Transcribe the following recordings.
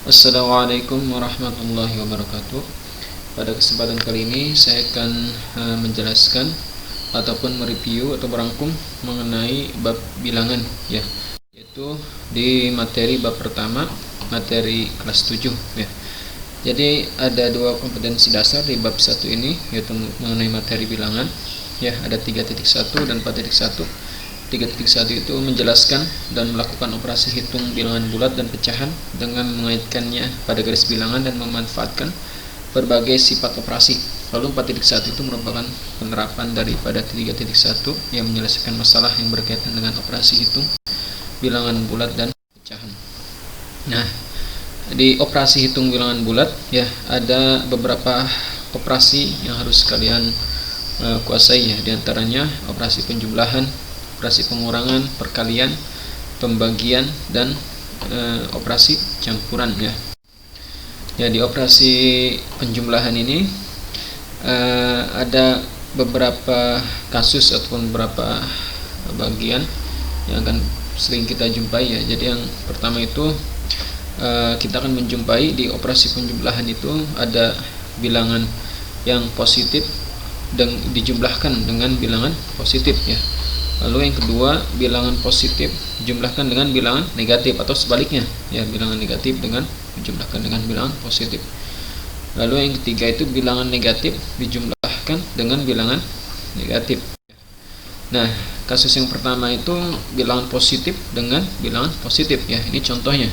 Assalamualaikum warahmatullahi wabarakatuh. Pada kesempatan kali ini saya akan menjelaskan ataupun mereview atau merangkum mengenai bab bilangan ya, yaitu di materi bab pertama, materi kelas 7 ya. Jadi ada dua kompetensi dasar di bab 1 ini, yaitu mengenai materi bilangan ya, ada 3.1 dan 4.1. 3.1 itu menjelaskan dan melakukan operasi hitung bilangan bulat dan pecahan dengan mengaitkannya pada garis bilangan dan memanfaatkan berbagai sifat operasi. Lalu 4.1 itu merupakan penerapan daripada 3.1 yang menyelesaikan masalah yang berkaitan dengan operasi hitung bilangan bulat dan pecahan. Nah, di operasi hitung bilangan bulat ya, ada beberapa operasi yang harus kalian kuasai ya, diantaranya operasi penjumlahan, operasi pengurangan, perkalian, pembagian, dan operasi campuran ya. Ya, di operasi penjumlahan ini ada beberapa kasus ataupun beberapa bagian yang akan sering kita jumpai ya. Jadi yang pertama itu kita akan menjumpai di operasi penjumlahan itu ada bilangan yang positif dan dijumlahkan dengan bilangan positif ya. Lalu yang kedua, bilangan positif dijumlahkan dengan bilangan negatif atau sebaliknya ya, bilangan negatif dengan dijumlahkan dengan bilangan positif. Lalu yang ketiga itu bilangan negatif dijumlahkan dengan bilangan negatif. Nah, kasus yang pertama itu bilangan positif dengan bilangan positif ya. Ini contohnya.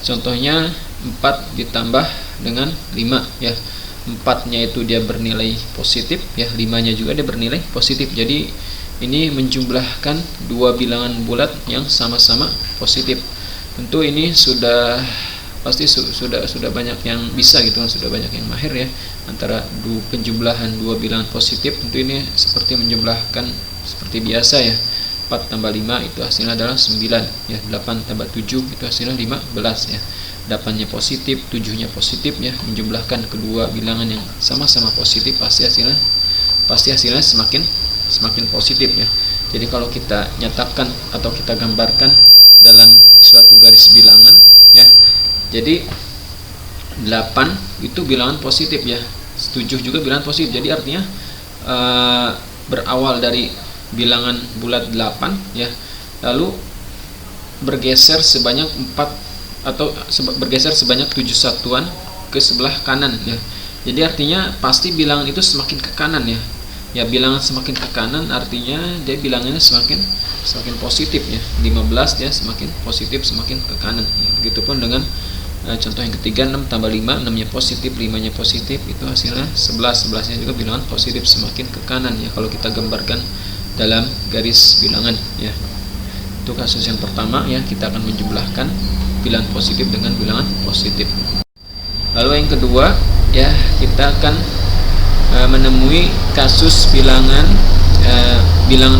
Contohnya 4 ditambah dengan 5 ya. 4-nya itu dia bernilai positif ya, 5-nya juga dia bernilai positif. Jadi ini menjumlahkan dua bilangan bulat yang sama-sama positif. Tentu ini pasti sudah banyak yang bisa gitu kan, sudah banyak yang mahir ya antara penjumlahan dua bilangan positif. Tentu ini seperti menjumlahkan seperti biasa ya. 4 tambah 5 itu hasilnya adalah 9 ya, 8 tambah 7 itu hasilnya 15 ya. 8-nya positif, 7-nya positif ya, menjumlahkan kedua bilangan yang sama-sama positif pasti hasilnya semakin positif ya. Jadi kalau kita nyatakan atau kita gambarkan dalam suatu garis bilangan ya, jadi 8 itu bilangan positif ya, 7 juga bilangan positif. Jadi artinya berawal dari bilangan bulat 8 ya, lalu bergeser sebanyak 4 atau bergeser sebanyak 7 satuan ke sebelah kanan ya. Jadi artinya pasti bilangan itu semakin ke kanan ya. Ya, bilangan semakin ke kanan artinya dia bilangannya semakin positif ya. 15 dia semakin positif, semakin ke kanan ya. Begitupun dengan contoh yang ketiga, 6 tambah 5, 6-nya positif, 5-nya positif, itu hasilnya 11. 11-nya juga bilangan positif, semakin ke kanan ya kalau kita gambarkan dalam garis bilangan ya. Itu kasus yang pertama ya, kita akan menjumlahkan bilangan positif dengan bilangan positif. Lalu yang kedua ya, kita akan menemui kasus bilangan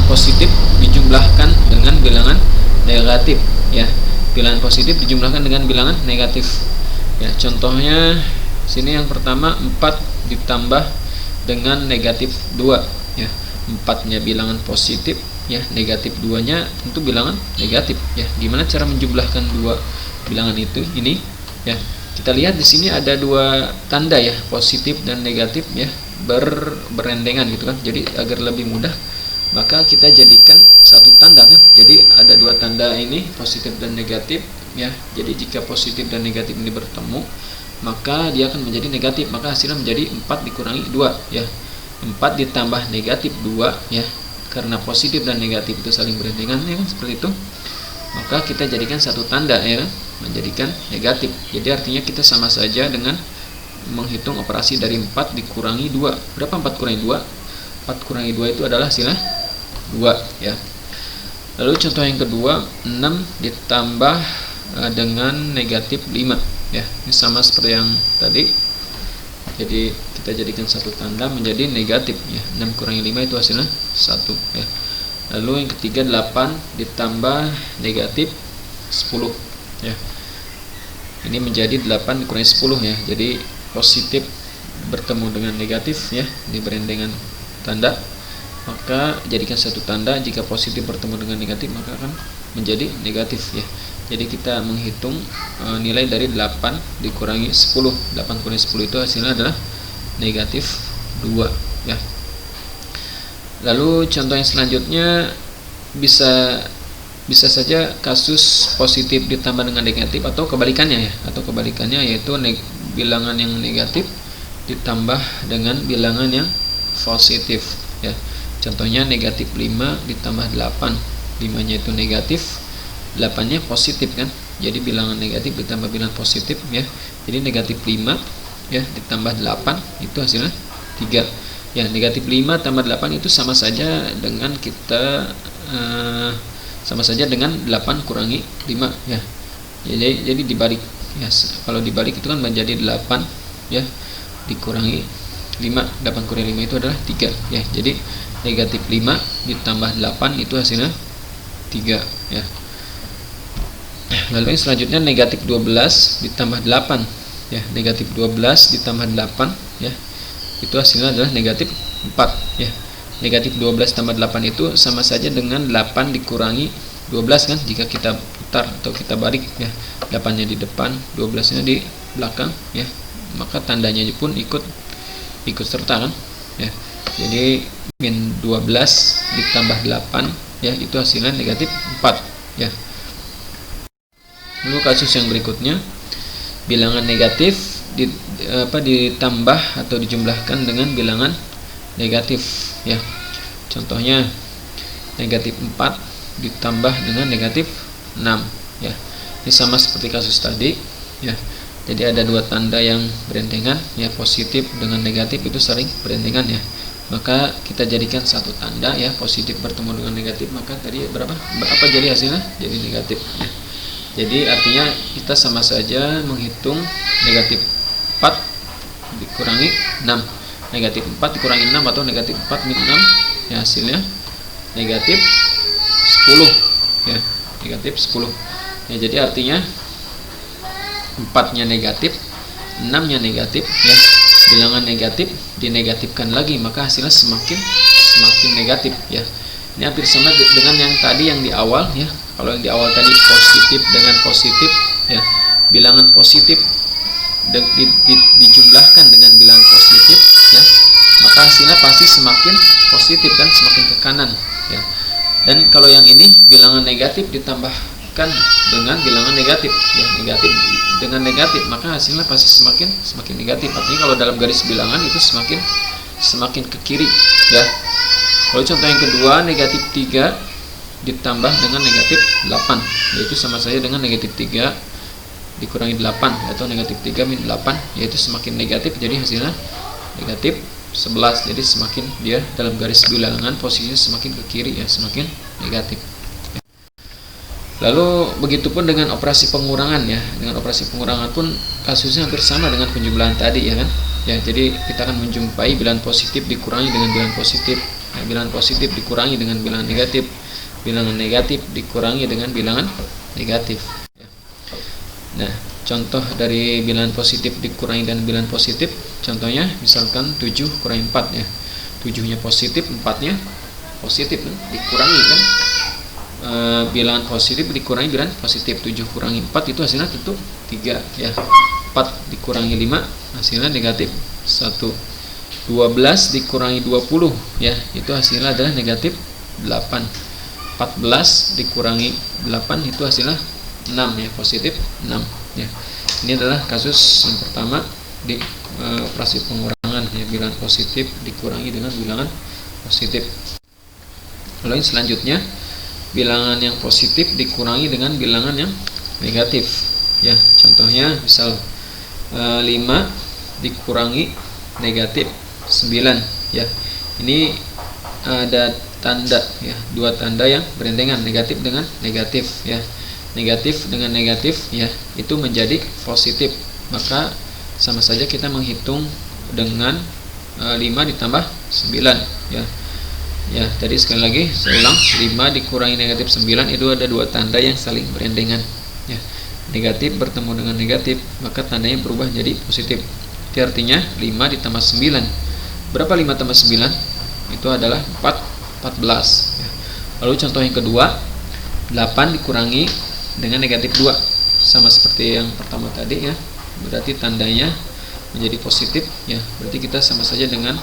positif dijumlahkan dengan bilangan negatif ya. Bilangan positif dijumlahkan dengan bilangan negatif ya. Contohnya sini yang pertama, 4 ditambah dengan negatif 2 ya. 4-nya bilangan positif ya, negatif 2-nya tentu bilangan negatif ya. Gimana cara menjumlahkan dua bilangan itu ini ya? Kita lihat di sini ada dua tanda ya, positif dan negatif ya, berendengan gitu kan. Jadi agar lebih mudah maka kita jadikan satu tanda kan. Jadi ada dua tanda ini, positif dan negatif ya. Jadi jika positif dan negatif ini bertemu maka dia akan menjadi negatif, maka hasilnya menjadi 4 dikurangi 2 ya. 4 ditambah negatif 2 ya, karena positif dan negatif itu saling berendengan ya kan, seperti itu. Maka kita jadikan satu tanda ya, menjadikan negatif. Jadi artinya kita sama saja dengan menghitung operasi dari 4 dikurangi 2. Berapa 4 kurangi 2? 4 kurangi 2 itu adalah hasilnya 2 ya. Lalu contoh yang kedua, 6 ditambah dengan negatif 5 ya. Ini sama seperti yang tadi. Jadi kita jadikan satu tanda menjadi negatif ya. 6 kurangi 5 itu hasilnya 1 ya. Lalu yang ketiga, 8 ditambah negatif 10 ya. Ini menjadi 8 dikurangi 10 ya. Jadi positif bertemu dengan negatif ya, ini berendengan tanda, maka jadikan satu tanda. Jika positif bertemu dengan negatif maka akan menjadi negatif ya. Jadi kita menghitung nilai dari 8 dikurangi 10. 8 kurangi 10 itu hasilnya adalah negatif 2 ya. Lalu contoh yang selanjutnya bisa saja kasus positif ditambah dengan negatif, atau kebalikannya ya, yaitu bilangan yang negatif ditambah dengan bilangan yang positif ya. Contohnya negatif 5 ditambah 8, 5-nya itu negatif, 8-nya positif kan, jadi bilangan negatif ditambah bilangan positif ya. Jadi negatif 5 ya ditambah 8 itu hasilnya 3 ya. Negatif 5 tambah 8 itu sama saja dengan 8 kurangi 5 ya. Jadi dibalik ya, kalau dibalik itu kan menjadi 8 ya dikurangi 5. 8 kurangi 5 itu adalah 3 ya. Jadi negatif 5 ditambah 8 itu hasilnya 3 ya. Lalu yang selanjutnya negatif 12 ditambah 8 ya. Negatif 12 ditambah 8 ya, itu hasilnya adalah negatif 4 ya. Negatif 12 tambah 8 itu sama saja dengan 8 dikurangi 12 kan, jika kita putar atau kita balik ya. 8-nya di depan, 12-nya di belakang ya, maka tandanya pun ikut serta kan ya. Jadi min 12 ditambah 8 ya, itu hasilnya negatif 4 ya. Lalu kasus yang berikutnya, bilangan negatif ditambah atau dijumlahkan dengan bilangan negatif ya. Contohnya negatif 4 ditambah dengan negatif 6 ya. Ini sama seperti kasus tadi ya. Jadi ada dua tanda yang berendengan ya, positif dengan negatif itu sering berendengan ya. Maka kita jadikan satu tanda ya, positif bertemu dengan negatif, maka tadi berapa jadi hasilnya? Jadi negatif ya. Jadi artinya kita sama saja menghitung negatif 4 dikurangi 6. Negatif 4 dikurangi 6 atau negatif 4 min 6 ya, hasilnya negatif 10 ya, negatif 10 ya. Jadi artinya 4-nya negatif, 6-nya negatif ya. Bilangan negatif dinegatifkan lagi, maka hasilnya semakin negatif ya. Ini hampir sama dengan yang tadi yang di awal ya. Kalau yang di awal tadi positif dengan positif ya, bilangan positif dijumlahkan dengan bilangan positif ya, maka hasilnya pasti semakin positif kan, semakin ke kanan ya. Dan kalau yang ini bilangan negatif ditambahkan dengan bilangan negatif ya, negatif dengan negatif, maka hasilnya pasti semakin negatif. Artinya kalau dalam garis bilangan itu semakin ke kiri ya. Lalu contoh yang kedua, negatif 3 ditambah dengan negatif 8, yaitu sama saja dengan negatif 3 dikurangi 8 atau negatif 3 min 8, yaitu semakin negatif, jadi hasilnya negatif 11. Jadi semakin dia dalam garis bilangan posisinya semakin ke kiri ya, semakin negatif. Lalu begitupun dengan operasi pengurangan ya. Dengan operasi pengurangan pun kasusnya hampir sama dengan penjumlahan tadi ya kan. Ya, jadi kita akan menjumpai bilangan positif dikurangi dengan bilangan positif. Nah, bilangan positif dikurangi dengan bilangan negatif. Bilangan negatif dikurangi dengan bilangan negatif. Nah, contoh dari bilangan positif dikurangi dengan bilangan positif, contohnya misalkan 7 kurangi 4 ya. 7-nya positif, 4-nya positif kan? Dikurangi kan. Bilangan positif dikurangi bilangan positif, 7 kurangi 4 itu hasilnya tentu 3 ya. 4 dikurangi 5 hasilnya negatif 1. 12 dikurangi 20 ya, itu hasilnya adalah negatif 8. 14 dikurangi 8 itu hasilnya 6 ya, positif 6 ya. Ini adalah kasus yang pertama di operasi pengurangan ya, bilangan positif dikurangi dengan bilangan positif. Lalu yang selanjutnya, bilangan yang positif dikurangi dengan bilangan yang negatif ya. Contohnya misal 5 dikurangi negatif 9 ya. Ini ada tanda ya, dua tanda yang berendengan, negatif dengan negatif ya. Negatif dengan negatif ya, itu menjadi positif, maka sama saja kita menghitung dengan 5 ditambah 9 ya. Ya, tadi sekali lagi saya ulang, 5 dikurangi negatif 9 itu ada dua tanda yang saling berendengan ya. Negatif bertemu dengan negatif, maka tandanya berubah jadi positif. Itu artinya 5 ditambah 9. Berapa 5 tambah 9? Itu adalah 14 ya. Lalu contoh yang kedua, 8 dikurangi dengan negatif 2, sama seperti yang pertama tadi ya, berarti tandanya menjadi positif ya. Berarti kita sama saja dengan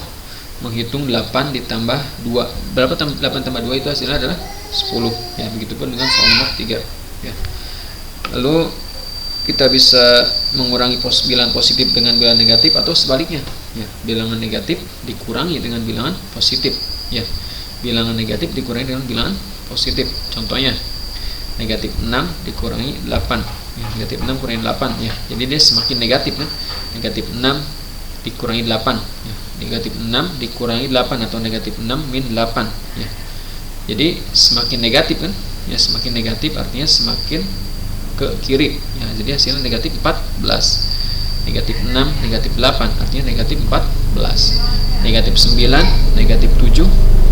menghitung 8 ditambah 2. Berapa 8 tambah 2 itu hasilnya adalah 10 ya. Begitupun dengan soal nomor 3 ya. Lalu kita bisa mengurangi bilangan positif dengan bilangan negatif atau sebaliknya ya. Bilangan negatif dikurangi dengan bilangan positif ya. Bilangan negatif dikurangi dengan bilangan positif. Contohnya negatif 6 dikurangi 8 ya. Negatif 6 kurangi 8 ya. Jadi dia semakin negatif kan. Negatif 6 dikurangi 8 ya. Negatif 6 dikurangi 8 atau negatif 6 min 8 ya. Jadi semakin negatif kan ya, semakin negatif artinya semakin ke kiri ya. Jadi hasilnya negatif 14. Negatif 6 negatif 8 artinya negatif 14. Negatif 9 negatif 7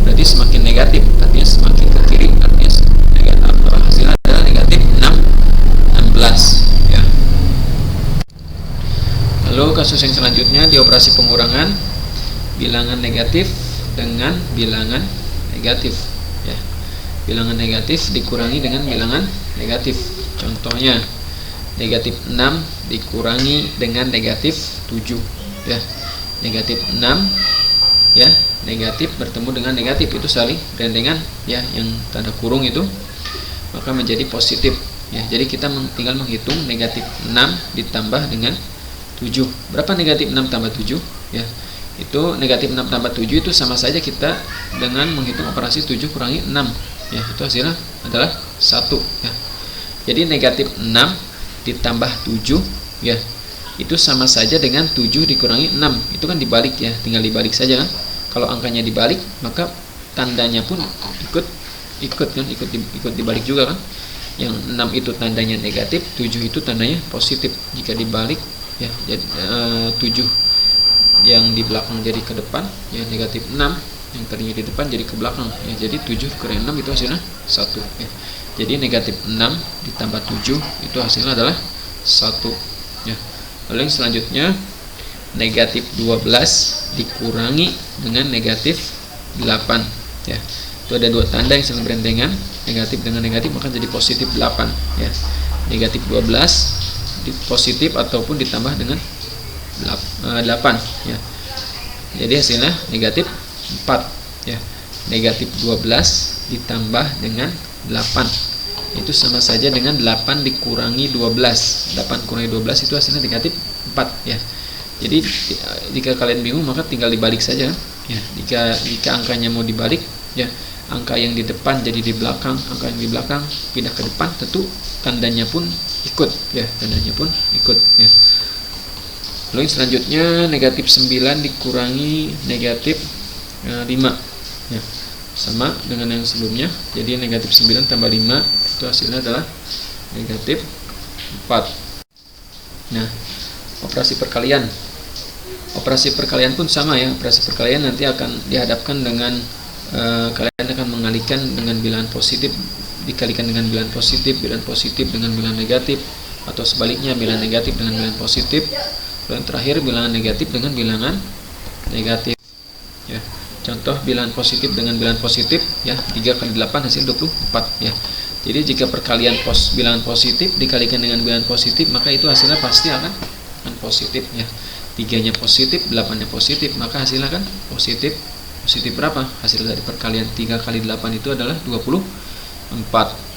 berarti semakin negatif artinya semakin ke kiri artinya negatif, atau hasilnya adalah negatif 16 ya. Lalu kasus yang selanjutnya di operasi pengurangan bilangan negatif dengan bilangan negatif ya. Bilangan negatif dikurangi dengan bilangan negatif. Contohnya negatif 6 dikurangi dengan negatif 7 ya. Negatif 6 ya, negatif bertemu dengan negatif itu saling berendengan ya, yang tanda kurung itu maka menjadi positif ya. Jadi kita tinggal menghitung negatif 6 ditambah dengan 7. Berapa negatif 6 tambah 7 ya? Itu negatif 6 tambah 7 itu sama saja kita dengan menghitung operasi 7 kurangi 6 ya. Itu hasilnya adalah 1 ya. Jadi negatif 6 ditambah 7 ya, itu sama saja dengan 7 dikurangi 6. Itu kan dibalik ya, tinggal dibalik saja kan. Kalau angkanya dibalik maka tandanya pun ikut kan, ikut dibalik juga kan. Yang 6 itu tandanya negatif, 7 itu tandanya positif. Jika dibalik ya, jadi 7 yang di belakang jadi ke depan ya, negatif 6 yang tadinya di depan jadi ke belakang ya. Jadi 7 kurangi 6 itu hasilnya 1 ya. Jadi negatif 6 ditambah 7 itu hasilnya adalah 1 ya. Lalu yang selanjutnya negatif 12 dikurangi dengan negatif 8 ya. Itu ada dua tanda yang saling berendengan, negatif dengan negatif maka jadi positif 8 ya. Negatif 12 positif ataupun ditambah dengan 8 ya. Jadi hasilnya negatif 4 ya. Negatif 12 ditambah dengan 8 itu sama saja dengan 8 dikurangi 12. 8 kurangi 12 itu hasilnya negatif 4 ya. Jadi jika kalian bingung maka tinggal dibalik saja ya. Jika angkanya mau dibalik ya, angka yang di depan jadi di belakang, angka yang di belakang pindah ke depan, tentu tandanya pun ikut ya, tandanya pun ikut ya. Lalu yang selanjutnya negatif 9 dikurangi negatif 5 ya. Sama dengan yang sebelumnya. Jadi negatif 9 tambah 5 itu hasilnya adalah negatif 4. Nah, operasi perkalian. Operasi perkalian pun sama ya. Operasi perkalian nanti akan dihadapkan dengan kalian akan mengalihkan dengan bilangan positif dikalikan dengan bilangan positif dengan bilangan negatif, atau sebaliknya bilangan negatif dengan bilangan positif. Dan terakhir bilangan negatif dengan bilangan negatif ya. Contoh bilangan positif dengan bilangan positif ya, 3 kali 8 hasil 24 ya. Jadi jika perkalian bilangan positif dikalikan dengan bilangan positif maka itu hasilnya pasti akan positif ya. 3-nya positif, 8-nya positif, maka hasilnya kan positif. Positif berapa? Hasil dari perkalian 3 kali 8 itu adalah 24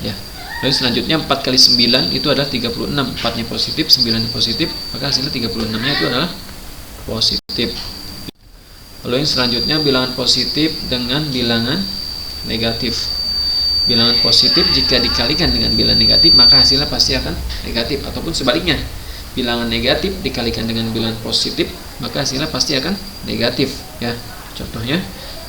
ya. Lalu selanjutnya 4 kali 9 itu adalah 36. 4-nya positif, 9-nya positif, maka hasilnya 36-nya itu adalah positif. Lalu yang selanjutnya bilangan positif dengan bilangan negatif. Bilangan positif jika dikalikan dengan bilangan negatif maka hasilnya pasti akan negatif, ataupun sebaliknya. Bilangan negatif dikalikan dengan bilangan positif maka hasilnya pasti akan negatif ya. Contohnya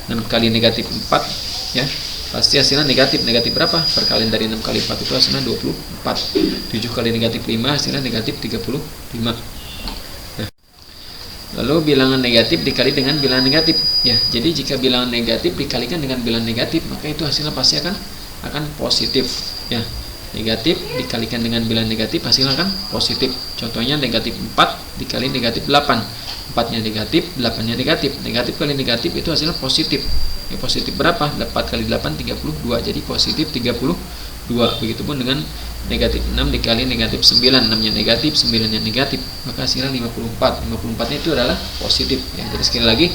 6 kali negatif 4 ya, pasti hasilnya negatif. Negatif berapa? Perkalian dari 6 kali 4 itu hasilnya 24. 7 kali negatif 5 hasilnya negatif 35 ya. Lalu bilangan negatif dikali dengan bilangan negatif ya. Jadi jika bilangan negatif dikalikan dengan bilangan negatif maka itu hasilnya pasti akan positif ya. Negatif dikalikan dengan bilangan negatif hasilnya akan positif. Contohnya negatif 4 dikali negatif 8. 4-nya negatif, 8-nya negatif. Negatif kali negatif itu hasilnya positif. Ya, positif berapa? 4 kali 8 32. Jadi positif 32. Begitupun dengan negatif 6 dikali negatif 9, 6 nya negatif, 9 nya negatif, maka hasilnya 54. 54 nya itu adalah positif ya. Jadi sekali lagi,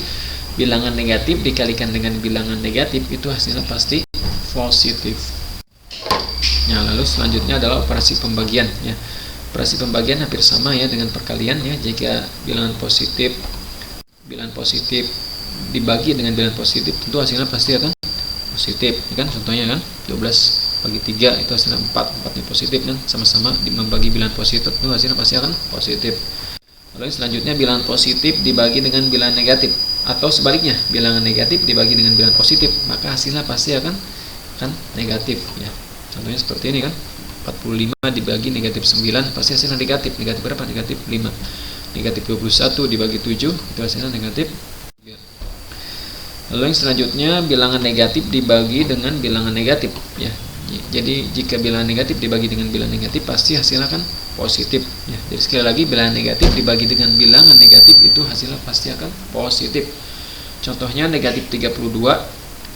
bilangan negatif dikalikan dengan bilangan negatif itu hasilnya pasti positif. Nah, lalu selanjutnya adalah operasi pembagian ya. Operasi pembagian hampir sama ya dengan perkalian ya. Jika bilangan positif dibagi dengan bilangan positif, tentu hasilnya pasti akan positif ya kan. Contohnya kan 12 bagi 3 itu hasilnya 4 nya positif kan, sama-sama membagi bilangan positif itu hasilnya pasti akan positif. Lalu selanjutnya bilangan positif dibagi dengan bilangan negatif, atau sebaliknya bilangan negatif dibagi dengan bilangan positif, maka hasilnya pasti akan negatif ya. Contohnya seperti ini kan, 45 dibagi negatif 9 pasti hasilnya negatif. Negatif berapa? Negatif 5. Negatif 21 dibagi 7 itu hasilnya negatif 3. Lalu yang selanjutnya bilangan negatif dibagi dengan bilangan negatif ya. Jadi jika bilangan negatif dibagi dengan bilangan negatif pasti hasilnya akan positif ya. Jadi sekali lagi, bilangan negatif dibagi dengan bilangan negatif itu hasilnya pasti akan positif. Contohnya negatif 32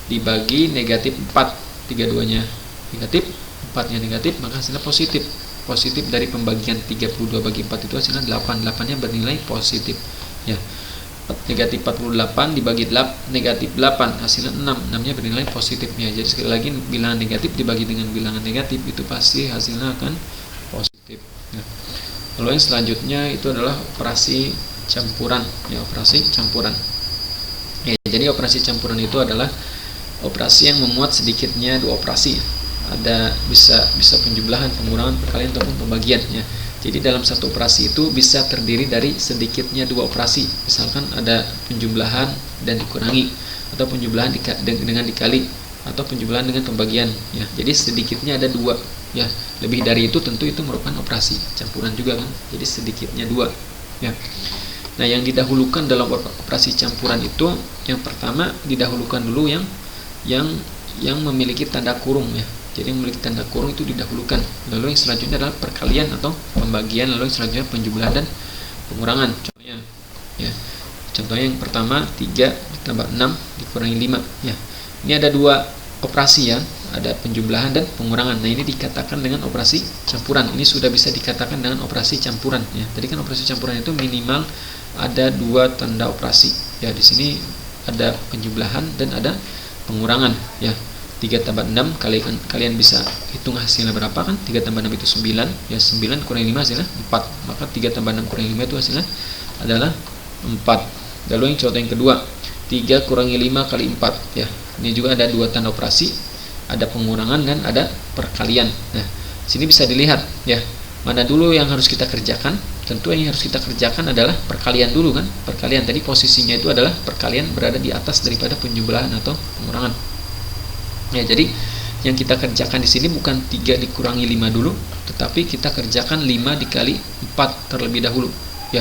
dibagi negatif 4, 32 nya negatif, 4 nya negatif, maka hasilnya positif. Positif dari pembagian 32 bagi 4 itu hasilnya 8, 8 nya bernilai positif ya. Negatif 48 dibagi negatif 8 hasilnya 6, 6 nya bernilai positifnya. Jadi sekali lagi, bilangan negatif dibagi dengan bilangan negatif itu pasti hasilnya akan positif ya. Lalu yang selanjutnya itu adalah operasi campuran ya. Operasi campuran ya. Jadi operasi campuran itu adalah operasi yang memuat sedikitnya dua operasi. Ada bisa penjumlahan, pengurangan, perkalian ataupun pembagian ya. Jadi dalam satu operasi itu bisa terdiri dari sedikitnya dua operasi. Misalkan ada penjumlahan dan dikurangi, atau penjumlahan dengan dikali, atau penjumlahan dengan pembagian ya. Jadi sedikitnya ada dua ya. Lebih dari itu tentu itu merupakan operasi campuran juga kan. Jadi sedikitnya dua ya. Nah, yang didahulukan dalam operasi campuran itu, yang pertama didahulukan dulu yang memiliki tanda kurung ya. Jadi yang memiliki tanda kurung itu didahulukan. Lalu yang selanjutnya adalah perkalian atau pembagian. Lalu yang selanjutnya penjumlahan dan pengurangan. Contohnya ya. Contohnya yang pertama 3 ditambah 6 dikurangi 5 ya. Ini ada dua operasi ya. Ada penjumlahan dan pengurangan. Nah, ini dikatakan dengan operasi campuran. Ini sudah bisa dikatakan dengan operasi campuran ya. Tadi kan operasi campuran itu minimal ada dua tanda operasi. Ya, di sini ada penjumlahan dan ada pengurangan ya. 3 tambah 6 kalian bisa hitung hasilnya berapa kan. 3 tambah 6 itu 9 ya. 9 kurangi 5 hasilnya 4. Maka 3 tambah 6 kurangi 5 itu hasilnya adalah 4. Lalu yang contoh yang kedua, 3 kurangi 5 kali 4 ya. Ini juga ada dua tanda operasi, ada pengurangan dan ada perkalian. Nah, sini bisa dilihat ya, mana dulu yang harus kita kerjakan. Tentu yang harus kita kerjakan adalah perkalian dulu kan. Perkalian tadi posisinya itu adalah perkalian berada di atas daripada penjumlahan atau pengurangan. Ya, jadi yang kita kerjakan di sini bukan 3 dikurangi 5 dulu, tetapi kita kerjakan 5 dikali 4 terlebih dahulu ya.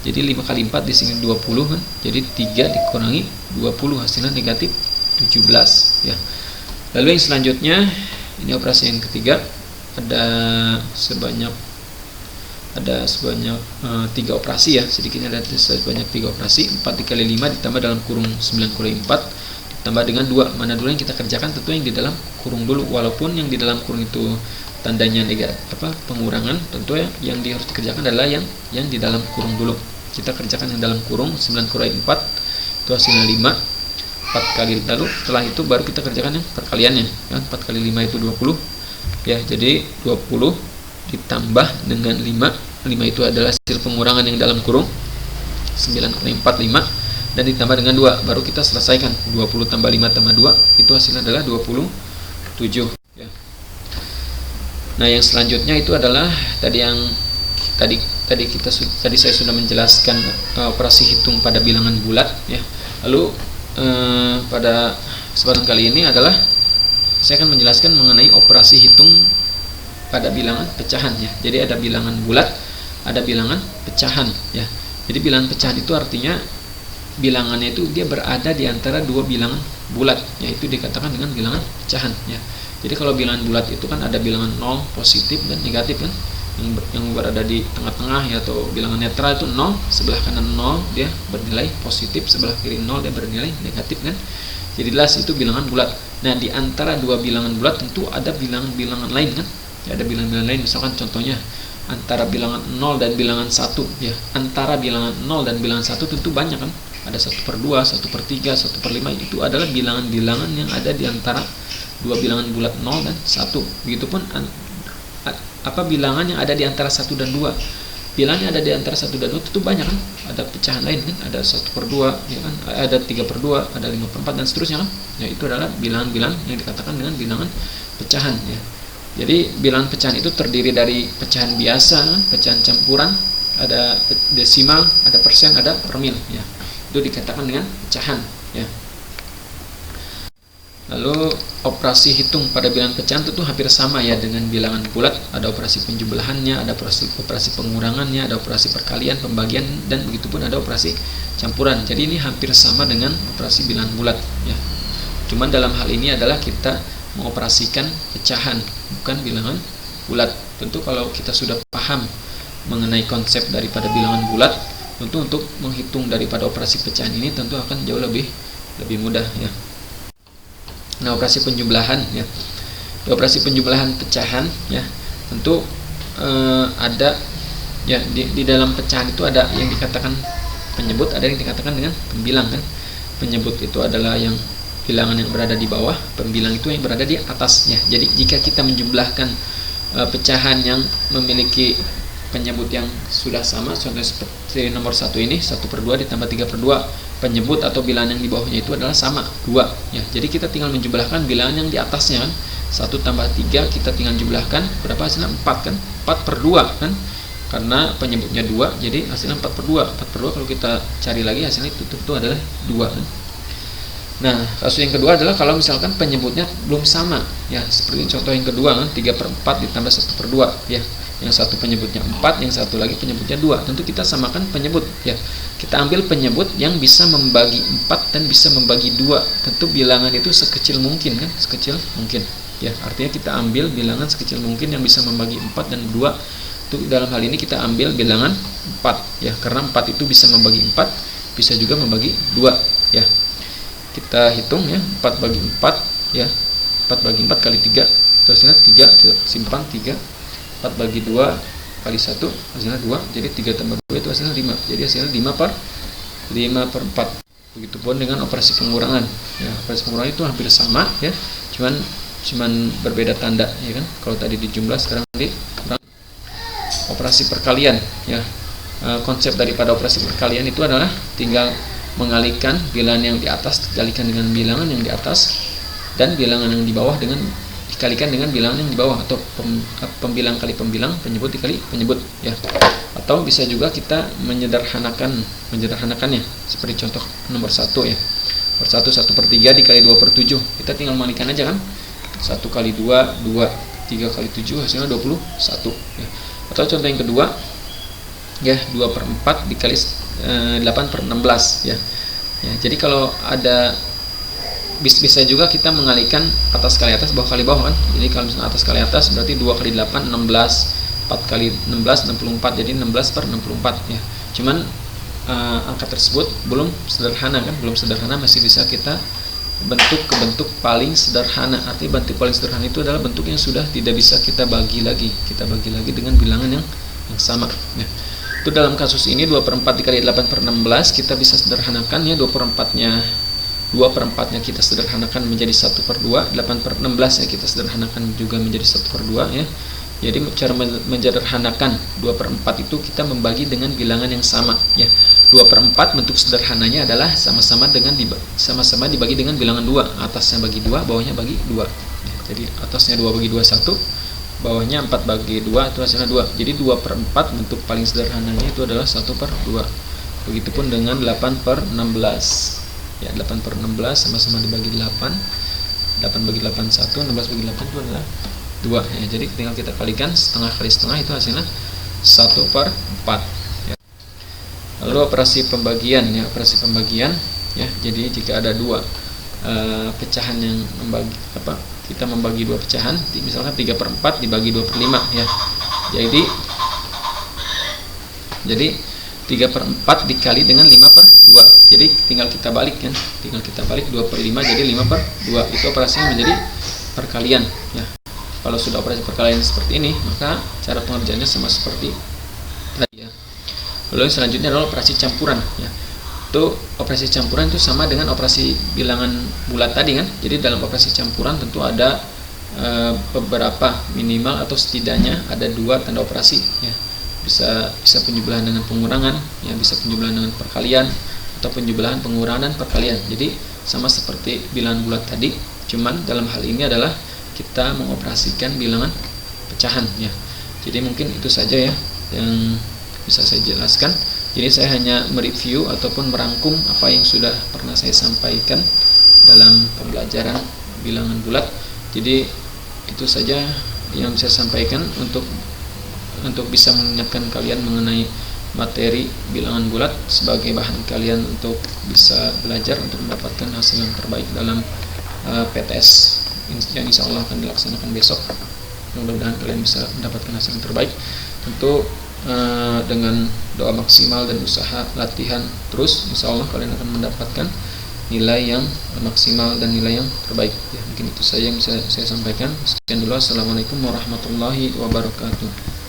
Jadi 5 kali 4 di sini 20 kan. Jadi 3 dikurangi 20 hasilnya negatif 17 ya. Lalu yang selanjutnya, ini operasi yang ketiga, ada sebanyak 3 operasi ya. Sedikitnya ada sebanyak 3 operasi. 4 dikali 5 ditambah dalam kurung 9 kurangi 4 tambah dengan 2. Mana dulu yang kita kerjakan? Tentu yang di dalam kurung dulu. Walaupun yang di dalam kurung itu tandanya negatif pengurangan, tentu ya yang harus dikerjakan adalah yang di dalam kurung dulu. Kita kerjakan yang dalam kurung 9 kurangi 4 itu hasilnya 5. 4 kali, lalu setelah itu baru kita kerjakan yang perkaliannya ya. 4 kali 5 itu 20 ya. Jadi 20 ditambah dengan 5 itu adalah hasil pengurangan yang dalam kurung 9 kurangi 4 5, dan ditambah dengan 2, baru kita selesaikan. 20 tambah 5 tambah 2 itu hasilnya adalah 27 ya. Nah, yang selanjutnya itu adalah tadi saya sudah menjelaskan operasi hitung pada bilangan bulat ya. Lalu pada kesempatan kali ini adalah saya akan menjelaskan mengenai operasi hitung pada bilangan pecahan ya. Jadi ada bilangan bulat, ada bilangan pecahan ya. Jadi bilangan pecahan itu artinya bilangannya itu dia berada di antara dua bilangan bulat, yaitu dikatakan dengan bilangan pecahan ya. Jadi kalau bilangan bulat itu kan ada bilangan 0, positif dan negatif kan. Yang berada di tengah-tengah ya, atau bilangan netral itu 0, sebelah kanan 0 dia bernilai positif, sebelah kiri 0 dia bernilai negatif kan. Jadi jelas itu bilangan bulat. Nah, di antara dua bilangan bulat tentu ada bilangan-bilangan lain kan. Ya, ada bilangan lain, misalkan contohnya antara bilangan 0 dan bilangan 1 ya. Antara bilangan 0 dan bilangan 1 tentu banyak kan. Ada 1/2, 1/3, 1/5, itu adalah bilangan-bilangan yang ada di antara dua bilangan bulat 0 dan 1. Begitupun bilangan yang ada di antara 1 dan 2. Bilangan yang ada di antara 1 dan 2 itu banyak kan. Ada pecahan lain kan, ada 1/2 ya kan, ada 3/2, ada 5/4 dan seterusnya kan. Ya, itu adalah bilangan-bilangan yang dikatakan dengan bilangan pecahan ya. Jadi bilangan pecahan itu terdiri dari pecahan biasa, pecahan campuran, ada desimal, ada persen, ada per mil ya. Itu dikatakan dengan pecahan ya. Lalu operasi hitung pada bilangan pecahan tentu hampir sama ya dengan bilangan bulat. Ada operasi penjumlahannya, ada operasi pengurangannya, ada operasi perkalian, pembagian, dan begitupun ada operasi campuran. Jadi ini hampir sama dengan operasi bilangan bulat ya. Cuman dalam hal ini adalah kita mengoperasikan pecahan, bukan bilangan bulat. Tentu kalau kita sudah paham mengenai konsep daripada bilangan bulat, tentu untuk menghitung daripada operasi pecahan ini tentu akan jauh lebih mudah ya. Nah, operasi penjumlahan ya. Di operasi penjumlahan pecahan ya, tentu ada ya di dalam pecahan itu ada yang dikatakan penyebut, ada yang dikatakan dengan pembilang kan. Penyebut itu adalah yang bilangan yang berada di bawah, pembilang itu yang berada di atasnya. Jadi jika kita menjumlahkan pecahan yang memiliki penyebut yang sudah sama, contohnya seperti nomor 1 ini, 1/2 ditambah 3/2, penyebut atau bilangan yang di bawahnya itu adalah sama, 2 ya. Jadi kita tinggal menjumlahkan bilangan yang di atasnya kan. 1 tambah 3 kita tinggal jumlahkan, berapa hasilnya? 4 kan, 4/2 kan, karena penyebutnya 2, jadi hasilnya 4/2. 4/2 kalau kita cari lagi hasilnya itu adalah 2 kan. Nah, kasus yang kedua adalah kalau misalkan penyebutnya belum sama ya, seperti contoh yang kedua kan, 3/4 ditambah 1/2 ya. Yang satu penyebutnya 4, yang satu lagi penyebutnya 2. Tentu kita samakan penyebut ya. Kita ambil penyebut yang bisa membagi 4 dan bisa membagi 2. Tentu bilangan itu sekecil mungkin kan, sekecil mungkin ya. Artinya kita ambil bilangan sekecil mungkin yang bisa membagi 4 dan 2. Itu dalam hal ini kita ambil bilangan 4 ya, karena 4 itu bisa membagi 4, bisa juga membagi 2 ya. Kita hitung ya, 4 bagi 4 ya, 4 bagi 4 kali 3 itu hasilnya 3, simpan 3. 4 bagi 2 kali 1 hasilnya 2, jadi 3 tambah 2 itu hasilnya 5, jadi hasilnya 5/4. Begitupun dengan operasi pengurangan ya. Operasi pengurangan itu hampir sama ya, cuman berbeda tanda ya kan. Kalau tadi dijumlah, sekarang dikurang. Operasi perkalian ya. Konsep daripada operasi perkalian itu adalah tinggal mengalihkan bilangan yang di atas dikalikan dengan bilangan yang di atas, dan bilangan yang di bawah dikalikan dengan bilangan yang di bawah, atau pembilang kali pembilang, penyebut dikali penyebut ya. Atau bisa juga kita menyederhanakannya seperti contoh nomor 1 ya. Nomor 1 1/3 dikali 2/7, kita tinggal mengalihkan aja kan. 1 kali 2 2, 3 kali 7 hasilnya 21 ya. Atau contoh yang kedua ya, 2/4 dikali 8/16 ya. Ya, jadi kalau ada bisa juga kita mengalihkan atas kali atas, bawah kali bawah kan. Jadi kalau misalnya atas kali atas berarti 2 kali 8 16, 4 kali 16 64, jadi 16/64 ya. Cuman angka tersebut belum sederhana kan, belum sederhana, masih bisa kita bentuk ke bentuk paling sederhana. Artinya bentuk paling sederhana itu adalah bentuk yang sudah tidak bisa kita bagi lagi dengan bilangan yang sama ya. Itu dalam kasus ini 2/4 dikali 8/16 kita bisa sederhanakan ya. 2/4-nya kita sederhanakan menjadi 1/2, 8/16 ya kita sederhanakan juga menjadi 1/2 ya. Jadi cara menyederhanakan 2/4 itu kita membagi dengan bilangan yang sama ya. 2/4 bentuk sederhananya adalah sama-sama dibagi dengan bilangan 2, atasnya bagi 2, bawahnya bagi 2 ya. Jadi atasnya 2 bagi 2 1, bawahnya 4 bagi 2 itu hasilnya 2. Jadi 2/4 bentuk paling sederhananya itu adalah 1/2. Begitupun dengan 8/16 ya. 8/16 sama-sama dibagi 8, 8 bagi 8 1, 16 bagi 8 itu adalah 2 ya. Jadi tinggal kita kalikan setengah kali setengah, itu hasilnya 1/4 ya. Lalu operasi pembagian ya. Operasi pembagian ya, jadi jika ada dua pecahan yang kita membagi dua pecahan, misalkan 3/4 dibagi 2/5 ya. Jadi 3/4 dikali dengan 5/2. Jadi tinggal kita balik kan, 2/5 jadi 5/2. Itu operasinya menjadi perkalian ya. Kalau sudah operasi perkalian seperti ini, maka cara pengerjaannya sama seperti tadi ya. Lalu selanjutnya adalah operasi campuran ya. Itu operasi campuran itu sama dengan operasi bilangan bulat tadi kan. Jadi dalam operasi campuran tentu ada beberapa, minimal atau setidaknya ada 2 tanda operasi ya. Bisa penjumlahan dengan pengurangan ya, bisa penjumlahan dengan perkalian, atau penjumlahan pengurangan perkalian. Jadi sama seperti bilangan bulat tadi, cuman dalam hal ini adalah kita mengoperasikan bilangan pecahan ya. Jadi mungkin itu saja ya yang bisa saya jelaskan. Jadi saya hanya mereview ataupun merangkum apa yang sudah pernah saya sampaikan dalam pembelajaran bilangan bulat. Jadi itu saja yang saya sampaikan untuk bisa mengingatkan kalian mengenai materi bilangan bulat sebagai bahan kalian untuk bisa belajar untuk mendapatkan hasil yang terbaik dalam PTS yang insya Allah akan dilaksanakan besok. Mudah-mudahan kalian bisa mendapatkan hasil yang terbaik. Tentu dengan doa maksimal dan usaha latihan terus, insya Allah kalian akan mendapatkan nilai yang maksimal dan nilai yang terbaik ya. Mungkin itu saja yang bisa saya sampaikan. Sekian dulu. Assalamualaikum warahmatullahi wabarakatuh.